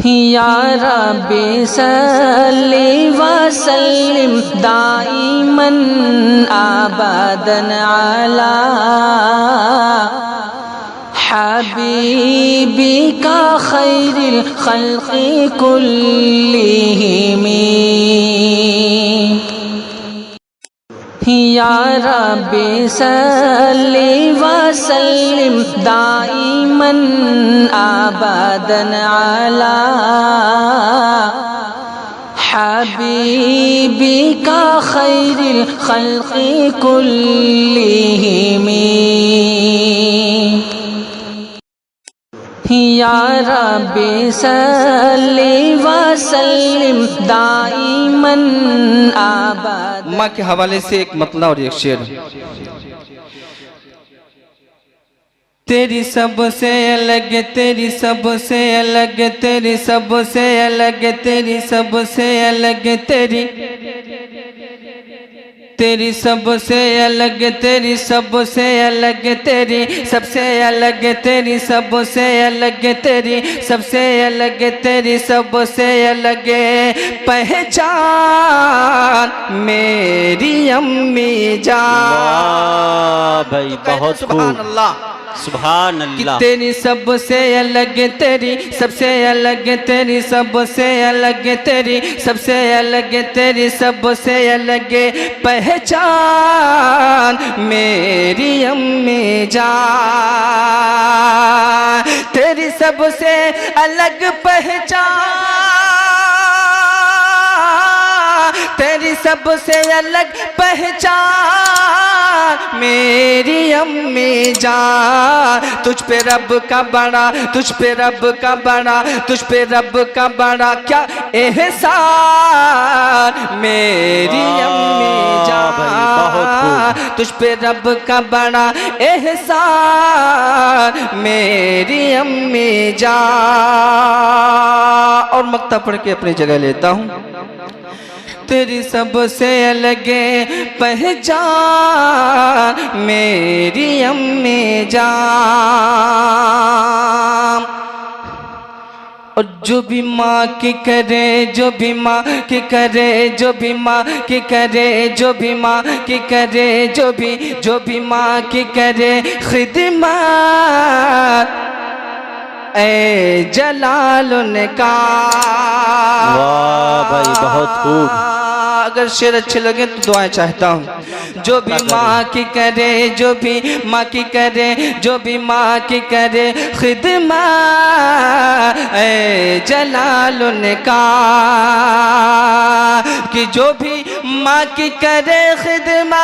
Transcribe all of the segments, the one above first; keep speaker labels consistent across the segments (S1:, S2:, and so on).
S1: या रब्बी सल्ली व सल्लिम दाइमन अबदन अला हबीबिका खैरिल खल्क़ि कुल्लिहिम। या रब्बी सल्ली व सल्लिम दाइमन अबदन अला हबीबिका खैरिल खल्क़ि कुल्लिहिम। या रब्बी सल्ली व सल्लिम दाइमन अबद।
S2: माँ के हवाले से एक मतला और एक शेर। तेरी सबसे अलग, तेरी सबसे अलग, तेरी सबसे अलग, तेरी सबसे अलग, तेरी सबसे अलग, तेरी सबसे अलग, तेरी सबसे अलग, तेरी सबसे अलग, तेरी सबसे अलग, तेरी सबसे अलग पहचान मेरी अम्मी जान।
S3: भाई बहुत
S2: सुभान अल्लाह,
S3: सुभान अल्लाह।
S2: तेरी सबसे अलग, तेरी सबसे अलग, तेरी सबसे अलग, तेरी सबसे अलग, तेरी सबसे अलग पहचान मेरी अम्मी जान। तेरी सबसे अलग पहचान, तेरी सबसे अलग पहचान मेरी अम्मी जान। तुझ पे रब का बड़ा, तुझ पे रब का बड़ा, तुझ पे रब का बड़ा क्या एहसान मेरी अम्मी जान। तुझ पे रब का बड़ा एहसान मेरी अम्मी जान। और मक्ता पढ़ के अपनी जगह लेता हूँ। तेरी सबसे अलग पहचान मेरी अम्मी जान। और जो भी माँ की करे, जो भी माँ की करे, जो भी माँ की करे, जो भी माँ की करे, जो भी माँ की करे खिदमत ए जलाल उनका।
S3: वाह भाई बहुत खूब।
S2: अगर शेर अच्छे लगे तो दुआएं चाहता हूँ। जो भी माँ की करे, जो भी माँ की करे, जो भी माँ की करे खिदमत ए जलाल उनका। कि जो भी माँ की करे खिदमत,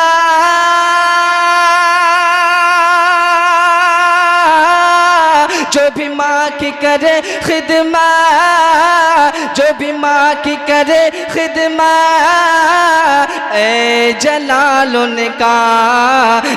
S2: जो भी माँ की करे खिदमत, जो भी माँ की करे खिदमत ए जलाल उनका।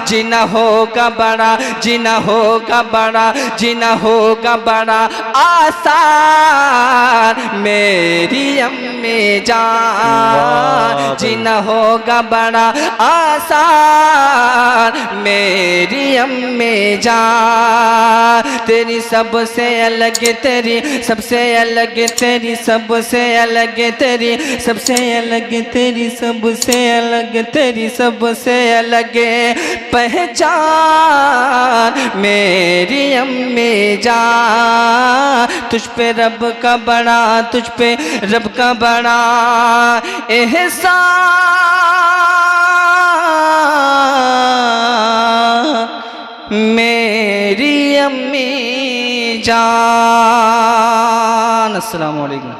S2: जीना होगा बड़ा, जीना होगा बड़ा, जीना होगा बड़ा आसान मेरी अम्मी जान। जीना होगा बड़ा आसान मेरी अम्मी जान। तेरी सबसे अलग, तेरी सबसे अलग, तेरी सबसे अलग, तेरी सबसे अलग, तेरी सबसे अलग, तेरी सबसे अलग पहचान मेरी अम्मी जान। तुझ पे रब का बड़ा, तुझ पे रब का बड़ा एहसान मेरी अम्मी जान। अस्सलामु अलैकुम।